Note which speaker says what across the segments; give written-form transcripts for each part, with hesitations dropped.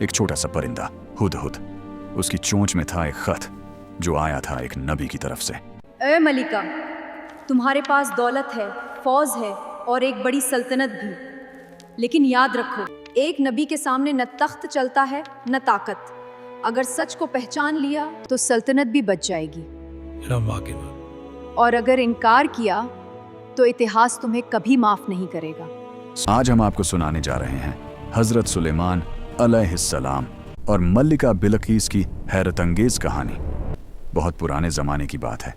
Speaker 1: एक छोटा सा परिंदा, हुदहुद। उसकी चोंच में था एक खत जो आया था एक नबी की तरफ से।
Speaker 2: ए मलिका, तुम्हारे पास दौलत है, फौज है और एक बड़ी सल्तनत भी, लेकिन याद रखो, एक नबी के सामने न तख्त चलता है न ताकत। अगर सच को पहचान लिया तो सल्तनत भी बच जाएगी, और अगर इनकार किया तो इतिहास तुम्हें कभी माफ नहीं करेगा।
Speaker 1: आज हम आपको सुनाने जा रहे हैं हजरत सुलेमान अलैहिस्सलाम और मल्लिका बिलकीस की हैरत अंगेज कहानी। बहुत पुराने ज़माने की बात है।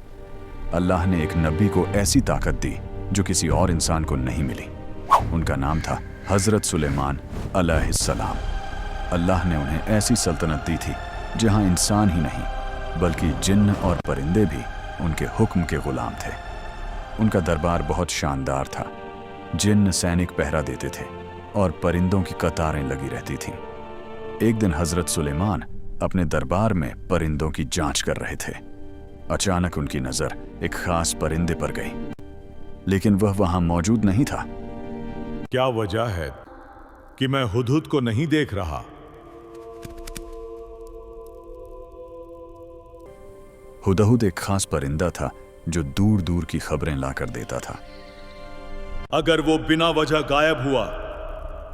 Speaker 1: अल्लाह ने एक नबी को ऐसी ताकत दी जो किसी और इंसान को नहीं मिली। उनका नाम था हजरत सुलेमान अलैहिस्सलाम। अल्लाह ने उन्हें ऐसी सल्तनत दी थी जहां इंसान ही नहीं बल्कि जिन्न और परिंदे भी उनके हुक्म के गुलाम थे। उनका दरबार बहुत शानदार था। जिन्न सैनिक पहरा देते थे और परिंदों की कतारें लगी रहती थीं। एक दिन हजरत सुलेमान अपने दरबार में परिंदों की जांच कर रहे थे। अचानक उनकी नजर एक खास परिंदे पर गई, लेकिन वह वहां मौजूद नहीं था।
Speaker 3: क्या वजह है कि मैं हुदहुद को नहीं देख रहा?
Speaker 1: हुदहुद एक खास परिंदा था जो दूर दूर की खबरें लाकर देता था।
Speaker 3: अगर वो बिना वजह गायब हुआ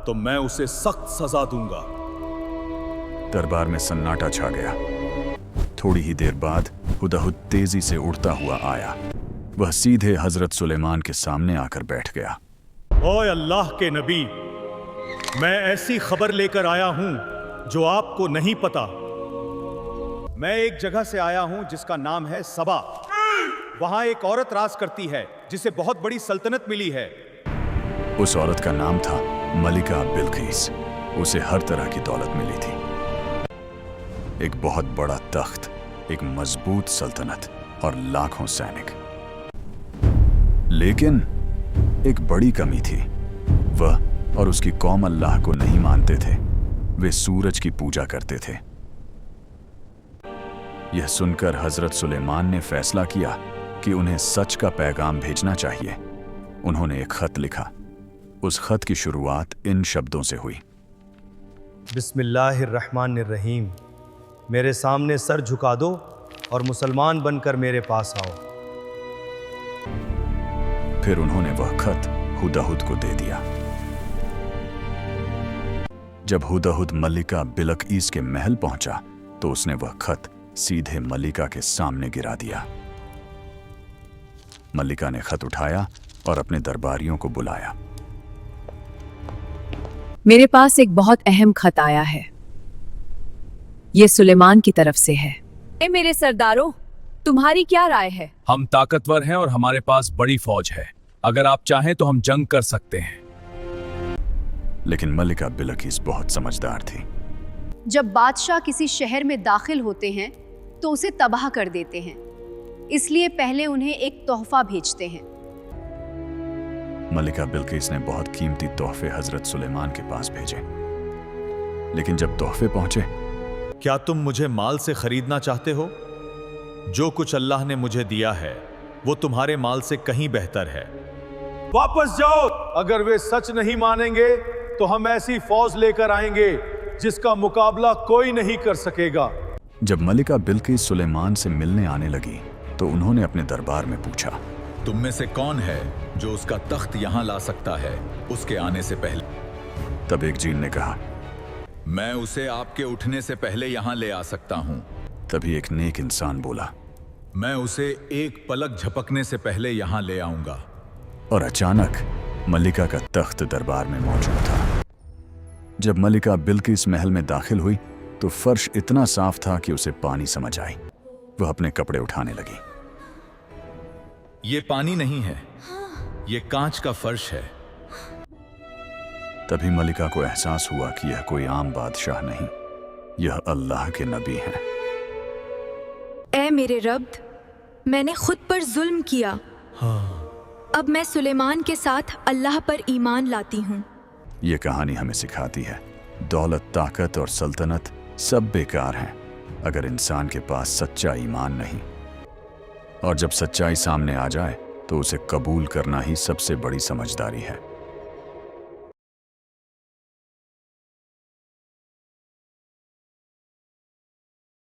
Speaker 3: तो मैं उसे सख्त सजा दूंगा।
Speaker 1: दरबार में सन्नाटा छा गया। थोड़ी ही देर बाद हुदहुद तेजी से उड़ता हुआ आया। वह सीधे हजरत सुलेमान के सामने आकर बैठ गया।
Speaker 3: ओए अल्लाह के नबी, मैं ऐसी खबर लेकर आया हूं जो आपको नहीं पता। मैं एक जगह से आया हूं जिसका नाम है सबा। वहां एक औरत राज करती है जिसे बहुत बड़ी सल्तनत मिली है।
Speaker 1: उस औरत का नाम था मलिका बिलकीस। उसे हर तरह की दौलत मिली थी, एक बहुत बड़ा तख्त, एक मजबूत सल्तनत और लाखों सैनिक। लेकिन एक बड़ी कमी थी। वह और उसकी कौम अल्लाह को नहीं मानते थे। वे सूरज की पूजा करते थे। यह सुनकर हजरत सुलेमान ने फैसला किया कि उन्हें सच का पैगाम भेजना चाहिए। उन्होंने एक खत लिखा। उस खत की शुरुआत इन शब्दों से हुई।
Speaker 4: बिस्मिल्लाहिर्रहमानिर्रहीम। मेरे सामने सर झुका दो और मुसलमान बनकर मेरे पास आओ।
Speaker 1: फिर उन्होंने वह खत हुदहुद को दे दिया। जब हुदहुद मल्लिका बिलकीस के महल पहुंचा तो उसने वह खत सीधे मल्लिका के सामने गिरा दिया। मल्लिका ने खत उठाया और अपने दरबारियों को बुलाया।
Speaker 5: मेरे पास एक बहुत अहम खत आया है। ये सुलेमान की तरफ से है। मेरे सरदारों, तुम्हारी क्या राय है?
Speaker 6: हम ताकतवर हैं और हमारे पास बड़ी फौज है। अगर आप चाहें तो हम जंग कर सकते हैं।
Speaker 1: लेकिन मल्लिका बिलकीस बहुत समझदार थी।
Speaker 2: जब बादशाह किसी शहर में दाखिल होते हैं तो उसे तबाह कर देते हैं, इसलिए पहले उन्हें एक तोहफा भेजते हैं।
Speaker 1: मल्लिका बिलकीस ने बहुत कीमती तोहफे हजरत सुलेमान के पास भेजे। लेकिन जब तोहफे पहुंचे,
Speaker 3: क्या तुम मुझे माल से खरीदना चाहते हो? जो कुछ अल्लाह ने मुझे दिया है वो तुम्हारे माल से कहीं बेहतर है। वापस जाओ। अगर वे सच नहीं मानेंगे तो हम ऐसी फौज लेकर आएंगे जिसका मुकाबला कोई नहीं कर सकेगा।
Speaker 1: जब मल्लिका बिलकीस सुलेमान से मिलने आने लगी तो उन्होंने अपने दरबार में पूछा,
Speaker 7: तुम में से कौन है जो उसका तख्त यहां ला सकता है उसके आने से पहले?
Speaker 1: तब एक जीन ने कहा,
Speaker 7: मैं उसे आपके उठने से पहले यहां ले आ सकता हूं।
Speaker 1: तभी एक नेक इंसान बोला,
Speaker 7: मैं उसे एक पलक झपकने से पहले यहां ले आऊंगा।
Speaker 1: और अचानक मल्लिका का तख्त दरबार में मौजूद था। जब मल्लिका बिलकीस महल में दाखिल हुई तो फर्श इतना साफ था कि उसे पानी समझ आई। वह अपने कपड़े उठाने लगी।
Speaker 7: ये पानी नहीं है, ये कांच का फर्श है।
Speaker 1: तभी मल्लिका को एहसास हुआ कि यह कोई आम बादशाह नहीं, यह अल्लाह के नबी हैं।
Speaker 8: ऐ मेरे रब, मैंने खुद पर जुल्म किया। अब मैं सुलेमान के साथ अल्लाह पर ईमान लाती हूँ।
Speaker 1: ये कहानी हमें सिखाती है, दौलत, ताकत और सल्तनत सब बेकार हैं अगर इंसान के पास सच्चा ईमान नहीं। और जब सच्चाई सामने आ जाए तो उसे कबूल करना ही सबसे बड़ी समझदारी है।